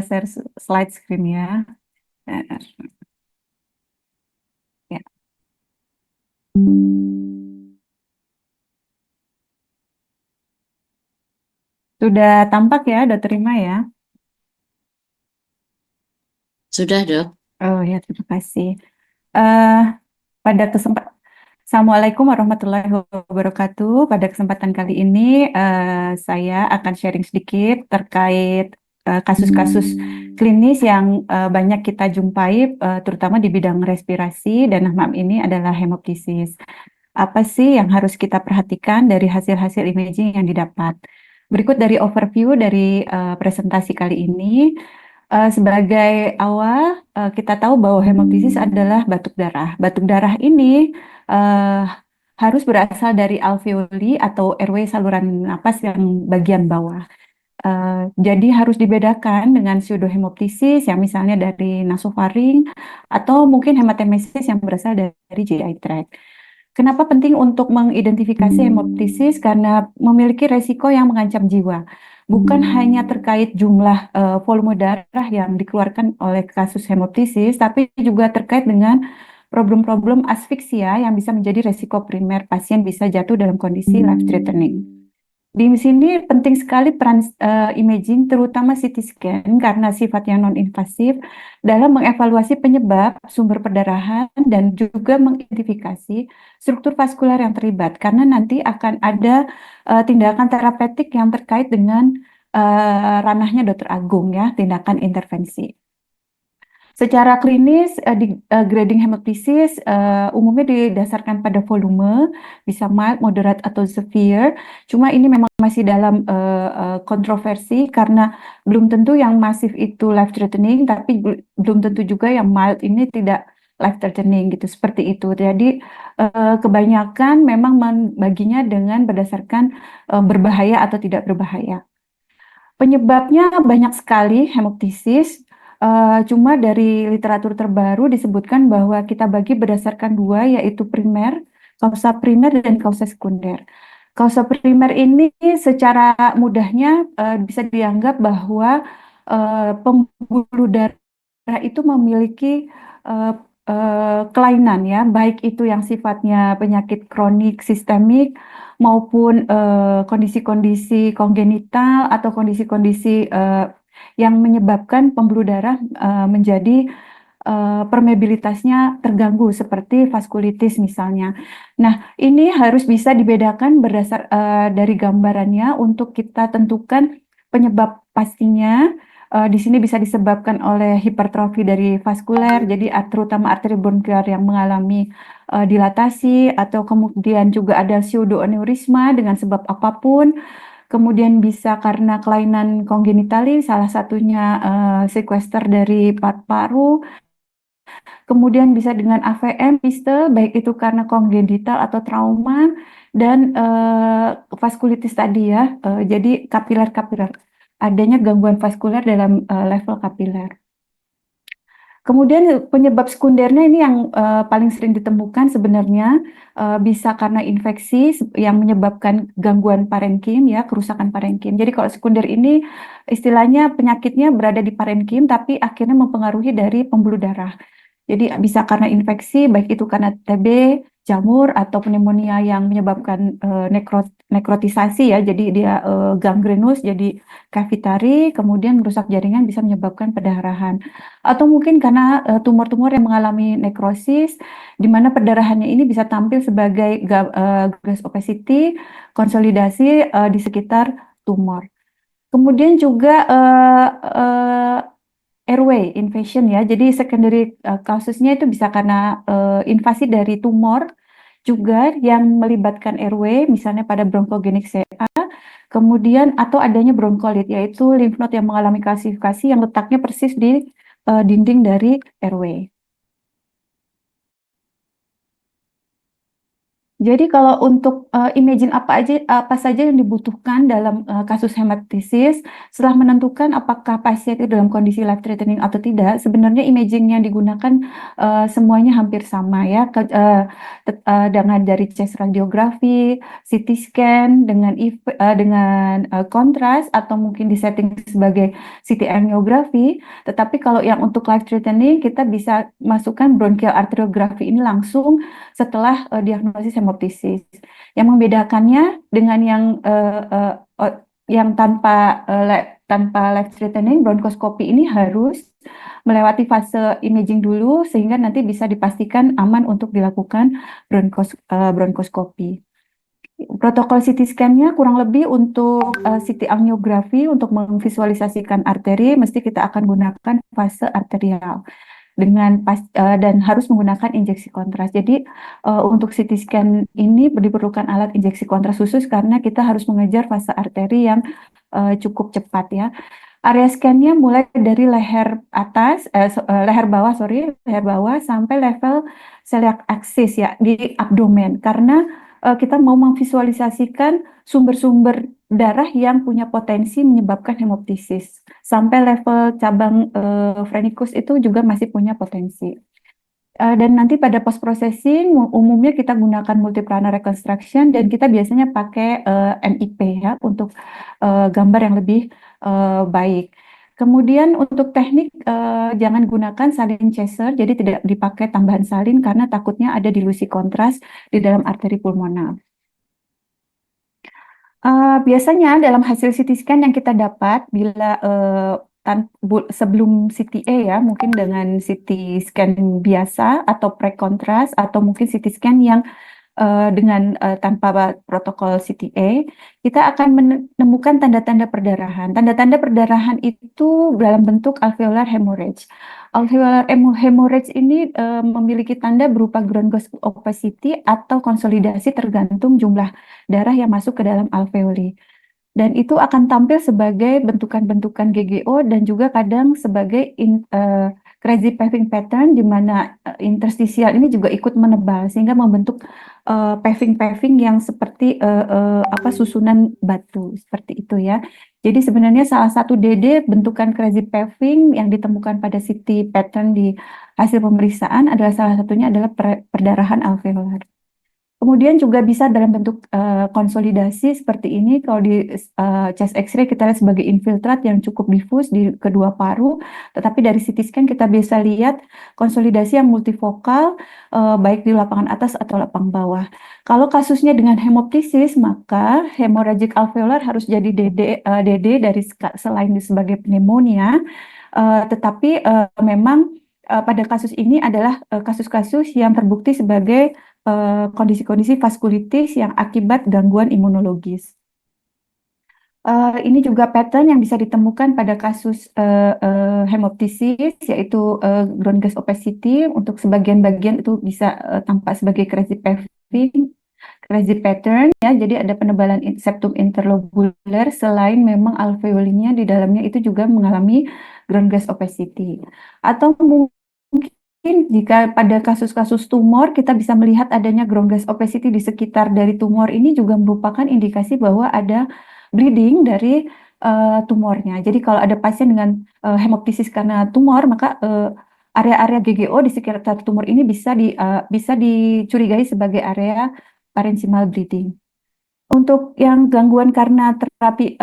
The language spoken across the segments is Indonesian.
share slide screen ya. Eh, ya. Sudah tampak ya, udah terima ya. Sudah, Dok. Oh ya, terima kasih. Eh, pada kesempatan Assalamualaikum warahmatullahi wabarakatuh. Pada kesempatan kali ini saya akan sharing sedikit terkait kasus-kasus klinis yang banyak kita jumpai, terutama di bidang respirasi dan HMAM ini adalah hemoptisis. Apa sih yang harus kita perhatikan dari hasil-hasil imaging yang didapat? Berikut dari overview dari presentasi kali ini. Sebagai awal, kita tahu bahwa hemoptisis adalah batuk darah. Batuk darah ini eh, harus berasal dari alveoli atau airway saluran napas yang bagian bawah. Jadi harus dibedakan dengan pseudohemoptisis yang misalnya dari nasofaring atau mungkin hematemesis yang berasal dari GI tract. Kenapa penting untuk mengidentifikasi hemoptisis? Karena memiliki resiko yang mengancam jiwa. Bukan hanya terkait jumlah volume darah yang dikeluarkan oleh kasus hemoptisis, tapi juga terkait dengan problem-problem asfiksia yang bisa menjadi resiko primer pasien bisa jatuh dalam kondisi life threatening. Di sini penting sekali peran imaging, terutama CT scan, karena sifatnya non-invasif dalam mengevaluasi penyebab sumber perdarahan dan juga mengidentifikasi struktur vaskular yang terlibat. Karena nanti akan ada tindakan terapeutik yang terkait dengan ranahnya Dokter Agung ya, tindakan intervensi. Secara klinis, di grading hemoptisis umumnya didasarkan pada volume, bisa mild, moderate, atau severe. Cuma ini memang masih dalam kontroversi karena belum tentu yang masif itu life threatening, tapi belum tentu juga yang mild ini tidak life threatening gitu, seperti itu. Jadi kebanyakan memang membaginya dengan berdasarkan berbahaya atau tidak berbahaya. Penyebabnya banyak sekali hemoptisis. Cuma dari literatur terbaru disebutkan bahwa kita bagi berdasarkan dua, yaitu primer, kausa primer dan kausa sekunder. Kausa primer ini secara mudahnya bisa dianggap bahwa pembuluh darah itu memiliki eh, kelainan ya, baik itu yang sifatnya penyakit kronik sistemik maupun kondisi-kondisi kongenital atau kondisi-kondisi yang menyebabkan pembuluh darah menjadi permeabilitasnya terganggu seperti vaskulitis misalnya. Nah, ini harus bisa dibedakan berdasar dari gambarannya untuk kita tentukan penyebab pastinya. Di sini bisa disebabkan oleh hipertrofi dari vaskuler, jadi terutama arteri bronkial yang mengalami dilatasi, atau kemudian juga ada pseudoaneurisma dengan sebab apapun. Kemudian bisa karena kelainan kongenitalis, salah satunya sequester dari paru-paru. Kemudian bisa dengan AVM, pistel, baik itu karena kongenital atau trauma, dan vaskulitis tadi ya. Jadi kapiler-kapiler, adanya gangguan vaskuler dalam level kapiler. Kemudian penyebab sekundernya ini yang paling sering ditemukan sebenarnya bisa karena infeksi yang menyebabkan gangguan parenkim ya, kerusakan parenkim. Jadi kalau sekunder ini istilahnya penyakitnya berada di parenkim tapi akhirnya mempengaruhi dari pembuluh darah. Jadi bisa karena infeksi, baik itu karena TB, jamur, atau pneumonia yang menyebabkan nekrotisasi ya, jadi dia gangrenus, jadi kavitari, kemudian merusak jaringan bisa menyebabkan perdarahan. Atau mungkin karena tumor-tumor yang mengalami nekrosis, di mana perdarahannya ini bisa tampil sebagai gas opacity, konsolidasi di sekitar tumor. Kemudian juga airway invasion ya. Jadi secondary kasusnya itu bisa karena invasi dari tumor juga yang melibatkan airway, misalnya pada bronkogenik CA, kemudian atau adanya bronkolit, yaitu lymph node yang mengalami kalsifikasi yang letaknya persis di dinding dari airway. Jadi kalau untuk imaging apa saja yang dibutuhkan dalam kasus hematitis, setelah menentukan apakah pasien itu dalam kondisi life threatening atau tidak, sebenarnya imaging yang digunakan semuanya hampir sama ya, dengan dari chest radiografi, CT scan dengan kontras atau mungkin disetting sebagai CT angiografi. Tetapi kalau yang untuk life threatening kita bisa masukkan bronchial arteriografi ini langsung setelah diagnosis hemoptisis. Yang membedakannya dengan yang tanpa life threatening bronkoskopi ini harus melewati fase imaging dulu sehingga nanti bisa dipastikan aman untuk dilakukan bronkoskopi. Protokol CT scan-nya kurang lebih untuk CT angiografi untuk memvisualisasikan arteri mesti kita akan gunakan fase arterial dan harus menggunakan injeksi kontras. Jadi untuk CT scan ini diperlukan alat injeksi kontras khusus karena kita harus mengejar fase arteri yang cukup cepat ya. Area scan-nya mulai dari leher bawah, leher bawah sampai level celiac axis ya di abdomen karena kita mau memvisualisasikan sumber-sumber darah yang punya potensi menyebabkan hemoptisis. Sampai level cabang phrenikus itu juga masih punya potensi. Dan nanti pada post processing umumnya kita gunakan multiplanar reconstruction dan kita biasanya pakai MIP ya untuk gambar yang lebih baik. Kemudian untuk teknik jangan gunakan salin chaser, jadi tidak dipakai tambahan salin karena takutnya ada dilusi kontras di dalam arteri pulmonar. Biasanya dalam hasil CT scan yang kita dapat bila sebelum CTA ya, mungkin dengan CT scan biasa atau pre-kontras atau mungkin CT scan yang tanpa protokol CTA, kita akan menemukan tanda-tanda perdarahan. Tanda-tanda perdarahan itu dalam bentuk alveolar hemorrhage. Alveolar hemorrhage ini memiliki tanda berupa ground-glass opacity atau konsolidasi tergantung jumlah darah yang masuk ke dalam alveoli. Dan itu akan tampil sebagai bentukan-bentukan GGO dan juga kadang sebagai crazy paving pattern di mana interstisial ini juga ikut menebal sehingga membentuk paving-paving yang seperti susunan batu seperti itu ya. Jadi sebenarnya salah satu DD bentukan crazy paving yang ditemukan pada CT pattern di hasil pemeriksaan adalah salah satunya adalah perdarahan alveolar. Kemudian juga bisa dalam bentuk konsolidasi seperti ini. Kalau di chest X-ray kita lihat sebagai infiltrat yang cukup difus di kedua paru. Tetapi dari CT scan kita bisa lihat konsolidasi yang multifokal baik di lapangan atas atau lapangan bawah. Kalau kasusnya dengan hemoptisis maka hemorrhagic alveolar harus jadi DD dari selain sebagai pneumonia. Tetapi memang pada kasus ini adalah kasus-kasus yang terbukti sebagai kondisi-kondisi vaskulitis yang akibat gangguan imunologis. Ini juga pattern yang bisa ditemukan pada kasus hemoptisis, yaitu ground glass opacity. Untuk sebagian bagian itu bisa tampak sebagai crazy paving, crazy pattern ya. Jadi ada penebalan septum interlobular selain memang alveolinya di dalamnya itu juga mengalami ground glass opacity. Atau mungkin jika pada kasus-kasus tumor kita bisa melihat adanya ground glass opacity di sekitar dari tumor ini juga merupakan indikasi bahwa ada bleeding dari tumornya. Jadi kalau ada pasien dengan hemoptisis karena tumor maka area-area GGO di sekitar tumor ini bisa dicurigai sebagai area parenchymal bleeding. Untuk yang gangguan karena terapi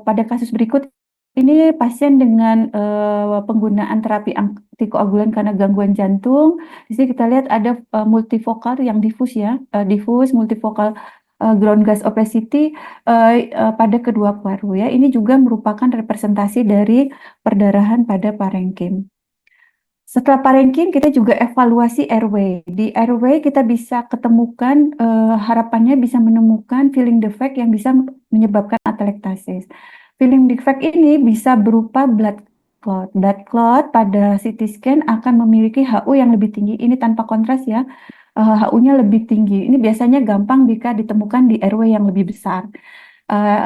pada kasus berikut ini pasien dengan penggunaan terapi antikoagulan karena gangguan jantung. Di sini kita lihat ada multifokal yang difus ya, difus multifokal ground glass opacity pada kedua paru ya. Ini juga merupakan representasi dari perdarahan pada parenkim. Setelah parenkim kita juga evaluasi airway. Di airway kita bisa ketemukan harapannya bisa menemukan filling defect yang bisa menyebabkan atelektasis. Filling defect ini bisa berupa blood clot. Blood clot pada CT scan akan memiliki HU yang lebih tinggi. Ini tanpa kontras ya. HU-nya lebih tinggi. Ini biasanya gampang jika ditemukan di airway yang lebih besar.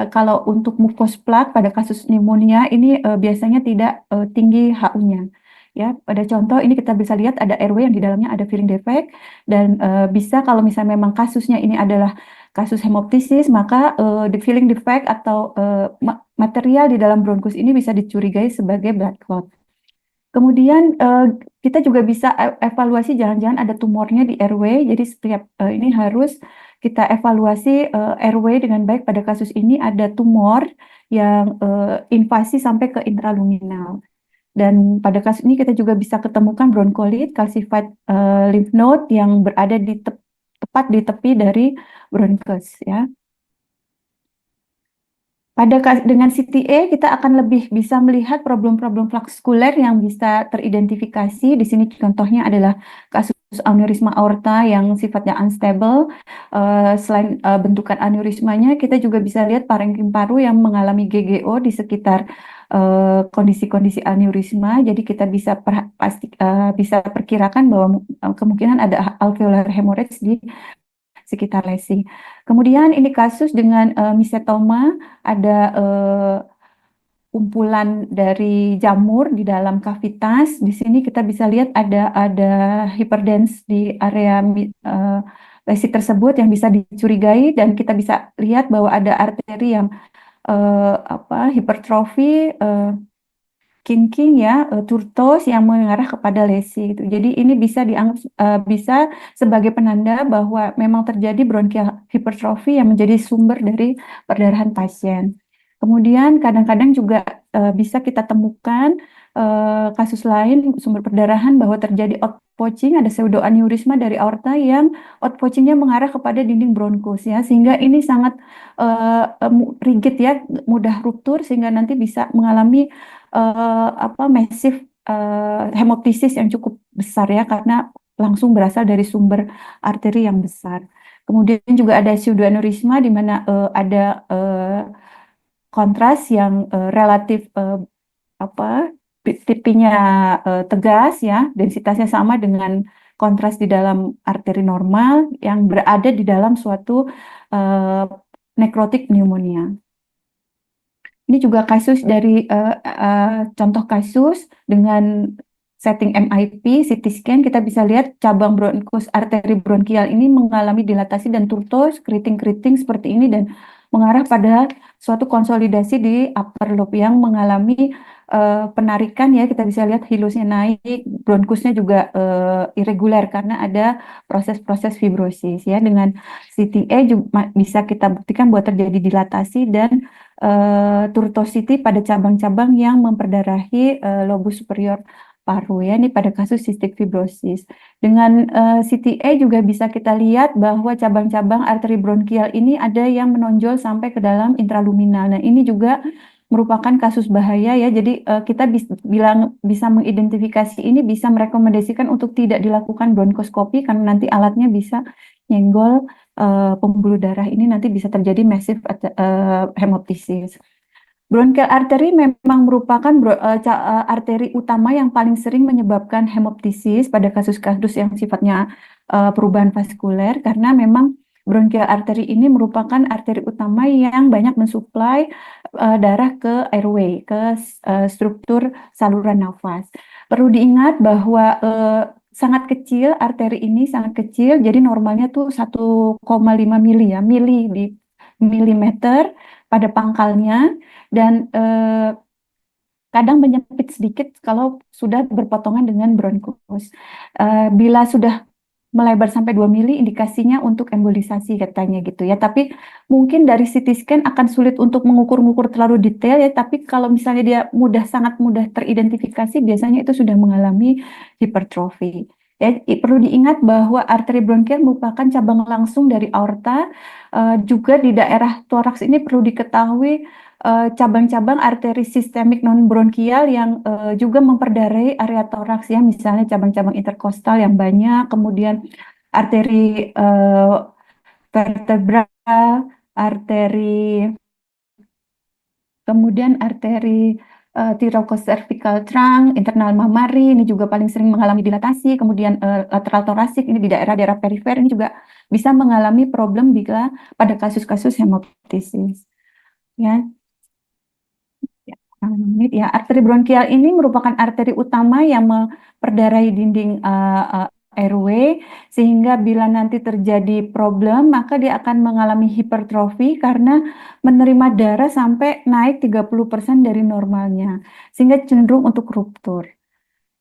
Kalau untuk mucus plug pada kasus pneumonia ini biasanya tidak tinggi HU-nya. Ya, pada contoh ini kita bisa lihat ada airway yang di dalamnya ada filling defect dan bisa kalau misalnya memang kasusnya ini adalah kasus hemoptisis, maka the filling defect atau material di dalam bronkus ini bisa dicurigai sebagai blood clot. Kemudian kita juga bisa evaluasi jangan-jangan ada tumornya di airway. Jadi setiap ini harus kita evaluasi airway dengan baik. Pada kasus ini ada tumor yang invasi sampai ke intraluminal. Dan pada kasus ini kita juga bisa ketemukan bronkolit, calcified lymph node yang berada di tepat di tepi dari bronkus ya. Dengan CTA kita akan lebih bisa melihat problem-problem vaskuler yang bisa teridentifikasi. Di sini contohnya adalah kasus aneurisma aorta yang sifatnya unstable. Selain bentukan aneurismanya, kita juga bisa lihat parenkim paru yang mengalami GGO di sekitar kondisi-kondisi aneurisma. Jadi kita bisa perkirakan bahwa kemungkinan ada alveolar hemorrhage di sekitar lesi. Kemudian ini kasus dengan misetoma, ada kumpulan dari jamur di dalam kavitas. Di sini kita bisa lihat ada hyperdens di area lesi tersebut yang bisa dicurigai dan kita bisa lihat bahwa ada arteri yang hipertrofi, kinking ya, turtos yang mengarah kepada lesi itu. Jadi ini bisa dianggap bisa sebagai penanda bahwa memang terjadi bronchial hypertrophy yang menjadi sumber dari perdarahan pasien. Kemudian kadang-kadang juga bisa kita temukan kasus lain sumber perdarahan bahwa terjadi outpouching, ada pseudoaneurisma dari aorta yang outpouchingnya mengarah kepada dinding bronkus ya, sehingga ini sangat rigid ya, mudah ruptur sehingga nanti bisa mengalami massive hemoptisis yang cukup besar ya karena langsung berasal dari sumber arteri yang besar. Kemudian juga ada pseudoaneurisma di mana ada kontras yang relatif apa tipinya tegas ya, densitasnya sama dengan kontras di dalam arteri normal yang berada di dalam suatu uh, nekrotik pneumonia. Ini juga kasus dari contoh kasus dengan setting MIP, CT scan, kita bisa lihat cabang bronkus arteri bronkial ini mengalami dilatasi dan turtos, keriting-keriting seperti ini dan mengarah pada suatu konsolidasi di upper lobe yang mengalami penarikan ya, kita bisa lihat hilusnya naik, bronkusnya juga irregular karena ada proses-proses fibrosis ya. Dengan CTA juga bisa kita buktikan bahwa terjadi dilatasi dan turtosity pada cabang-cabang yang memperdarahi lobus superior paru ya, ini pada kasus cystic fibrosis. Dengan CTA juga bisa kita lihat bahwa cabang-cabang arteri bronkial ini ada yang menonjol sampai ke dalam intraluminal. Nah, ini juga merupakan kasus bahaya ya. Jadi kita bisa mengidentifikasi ini, bisa merekomendasikan untuk tidak dilakukan bronkoskopi karena nanti alatnya bisa nyenggol pembuluh darah ini, nanti bisa terjadi massive hemoptisis. Bronchial artery memang merupakan arteri utama yang paling sering menyebabkan hemoptisis pada kasus-kasus yang sifatnya perubahan vaskuler karena memang bronchial artery ini merupakan arteri utama yang banyak mensuplai darah ke airway, ke struktur saluran nafas. Perlu diingat bahwa sangat kecil, arteri ini sangat kecil, jadi normalnya tuh 1,5 mili ya, mili di milimeter pada pangkalnya dan kadang menyempit sedikit kalau sudah berpotongan dengan bronkus. Bila sudah melebar sampai 2 mili, indikasinya untuk embolisasi katanya gitu ya. Tapi mungkin dari CT scan akan sulit untuk mengukur-ngukur terlalu detail ya. Tapi kalau misalnya dia sangat mudah teridentifikasi, biasanya itu sudah mengalami hipertrofi. Ya, perlu diingat bahwa arteri bronkial merupakan cabang langsung dari aorta. Juga di daerah toraks ini perlu diketahui cabang-cabang arteri sistemik non bronkial yang juga memperdarai area toraks ya, misalnya cabang-cabang interkostal yang banyak, kemudian arteri vertebral, arteri kemudian arteri tirokocervical trunk, internal mammary ini juga paling sering mengalami dilatasi, kemudian lateral thoracic ini di daerah-daerah perifer ini juga bisa mengalami problem bila pada kasus-kasus hemoptisis. Ya. menit ya. Arteri bronkial ini merupakan arteri utama yang memperdarahi dinding airway, sehingga bila nanti terjadi problem maka dia akan mengalami hipertrofi karena menerima darah sampai naik 30% dari normalnya, sehingga cenderung untuk ruptur.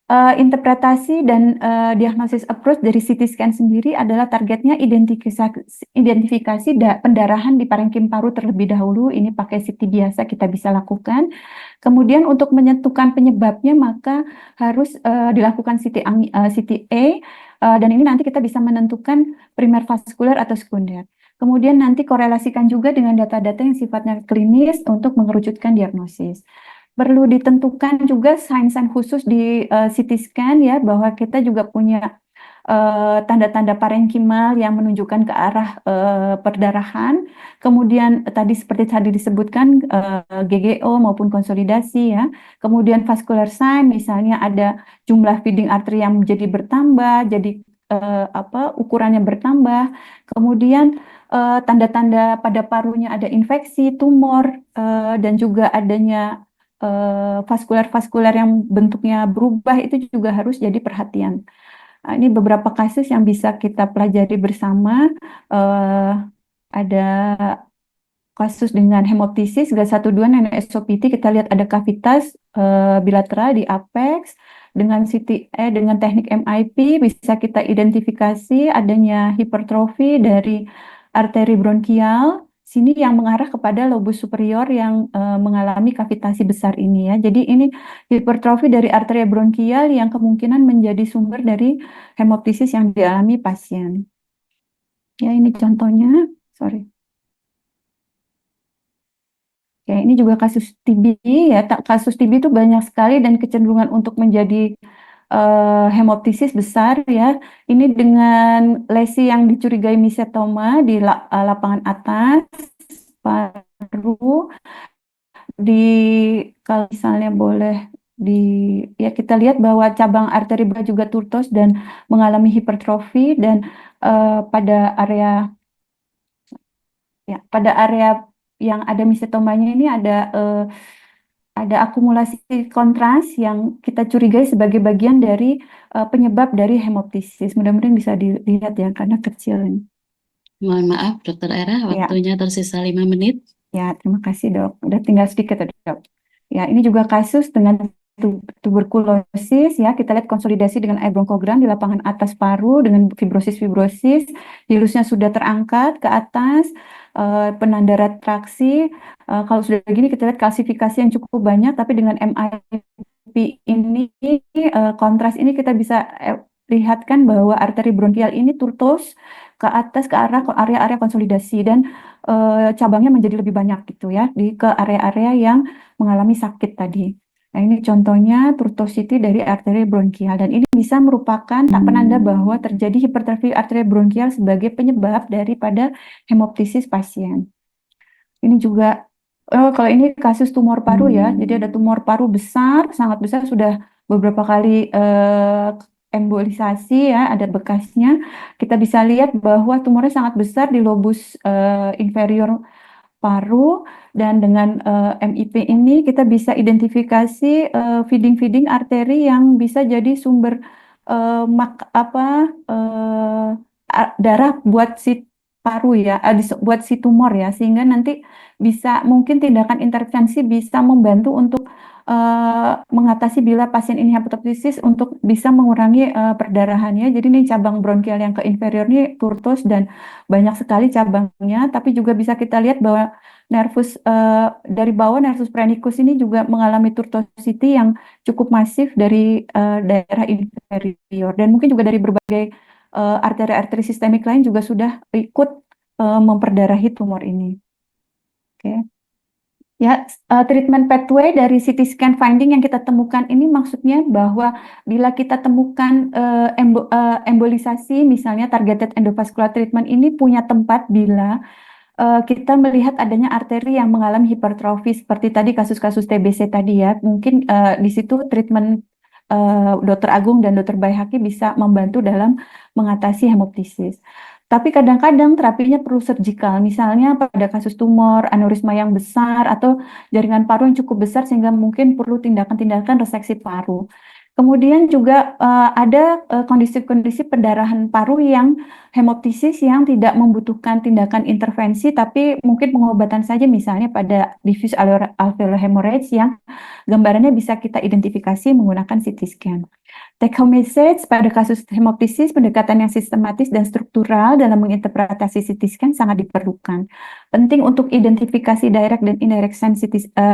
Interpretasi dan diagnosis approach dari CT scan sendiri adalah targetnya identifikasi pendarahan di parenkim paru terlebih dahulu. Ini pakai CT biasa kita bisa lakukan. Kemudian untuk menentukan penyebabnya maka harus dilakukan CTA, dan ini nanti kita bisa menentukan primer vaskuler atau sekunder. Kemudian nanti korelasikan juga dengan data-data yang sifatnya klinis untuk mengerucutkan diagnosis. Perlu ditentukan juga sign-sign khusus di CT scan ya, bahwa kita juga punya tanda-tanda parenkimal yang menunjukkan ke arah perdarahan. Kemudian tadi seperti tadi disebutkan GGO maupun konsolidasi ya. Kemudian vascular sign, misalnya ada jumlah feeding artery yang menjadi bertambah, jadi ukurannya bertambah. Kemudian tanda-tanda pada parunya ada infeksi, tumor, dan juga adanya vaskuler-vaskuler yang bentuknya berubah, itu juga harus jadi perhatian. Nah, ini beberapa kasus yang bisa kita pelajari bersama. Eh, ada kasus dengan hemoptisis GAT1-2 non-SOPT, kita lihat ada kavitas bilateral di apex. Dengan dengan teknik MIP bisa kita identifikasi adanya hipertrofi dari arteri bronkial sini yang mengarah kepada lobus superior yang mengalami kavitasi besar ini ya. Jadi ini hipertrofi dari arteri bronkial yang kemungkinan menjadi sumber dari hemoptisis yang dialami pasien. Ya, ini contohnya. Sorry. Ya, ini juga kasus TB ya. Kasus TB itu banyak sekali dan kecenderungan untuk menjadi hemoptisis besar ya. Ini dengan lesi yang dicurigai misetoma di lapangan atas paru. Di Kalau misalnya boleh di ya, kita lihat bahwa cabang arteri juga turtos dan mengalami hipertrofi, dan pada area yang ada misetomanya ini ada akumulasi kontras yang kita curigai sebagai bagian dari penyebab dari hemoptisis. Mudah-mudahan bisa dilihat ya, karena kecil ini. Mohon maaf, Dokter Era, Ya, waktunya tersisa 5 menit. ya, terima kasih dok. Udah tinggal sedikit ya dok. Ya, ini juga kasus dengan tuberkulosis ya. Kita lihat konsolidasi dengan air bronkogram di lapangan atas paru dengan fibrosis, hilusnya sudah terangkat ke atas, penanda retraksi. Kalau sudah begini kita lihat kalsifikasi yang cukup banyak, tapi dengan MIP ini kontras ini kita bisa lihatkan bahwa arteri bronkial ini turtos ke atas ke arah area-area konsolidasi, dan cabangnya menjadi lebih banyak gitu ya ke area-area yang mengalami sakit tadi. Nah, ini contohnya turtosity dari arteri bronkial, dan ini bisa merupakan penanda bahwa terjadi hipertrofi arteri bronkial sebagai penyebab daripada hemoptisis pasien. Ini juga kalau ini kasus tumor paru ya, jadi ada tumor paru besar, sangat besar, sudah beberapa kali embolisasi ya, ada bekasnya. Kita bisa lihat bahwa tumornya sangat besar di lobus inferior paru, dan dengan MIP ini kita bisa identifikasi feeding arteri yang bisa jadi sumber darah buat si paru ya, buat si tumor ya, sehingga nanti bisa mungkin tindakan intervensi bisa membantu untuk mengatasi bila pasien ini hepatitis untuk bisa mengurangi perdarahannya. Jadi ini cabang bronkial yang ke inferior ini turtos dan banyak sekali cabangnya, tapi juga bisa kita lihat bahwa nervus dari bawah, nervus phrenikus ini juga mengalami turtosity yang cukup masif dari daerah inferior, dan mungkin juga dari berbagai arteri-arteri sistemik lain juga sudah ikut memperdarahi tumor ini. Oke. Ya, treatment pathway dari CT scan finding yang kita temukan ini maksudnya bahwa bila kita temukan embolisasi, misalnya targeted endovascular treatment ini punya tempat bila kita melihat adanya arteri yang mengalami hipertrofi seperti tadi kasus-kasus TBC tadi ya. Mungkin di situ treatment Dr. Agung dan Dr. Baihaki bisa membantu dalam mengatasi hemoptisis. Tapi kadang-kadang terapinya perlu surgical, misalnya pada kasus tumor, aneurisma yang besar, atau jaringan paru yang cukup besar sehingga mungkin perlu tindakan-tindakan reseksi paru. Kemudian juga ada kondisi-kondisi pendarahan paru yang hemoptisis yang tidak membutuhkan tindakan intervensi, tapi mungkin pengobatan saja, misalnya pada diffuse alveolar hemorrhage yang gambarannya bisa kita identifikasi menggunakan CT scan. Take home message pada kasus hemoptisis, pendekatan yang sistematis dan struktural dalam menginterpretasi CT scan sangat diperlukan. Penting untuk identifikasi direct dan indirect sign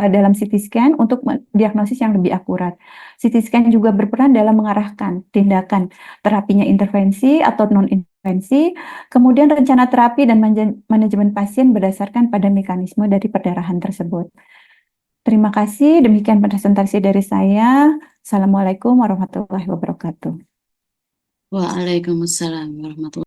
dalam CT scan untuk diagnosis yang lebih akurat. CT scan juga berperan dalam mengarahkan tindakan terapinya intervensi atau non-intervensi, kemudian rencana terapi dan manajemen pasien berdasarkan pada mekanisme dari perdarahan tersebut. Terima kasih, demikian presentasi dari saya. Assalamualaikum warahmatullahi wabarakatuh. Waalaikumsalam warahmatullahi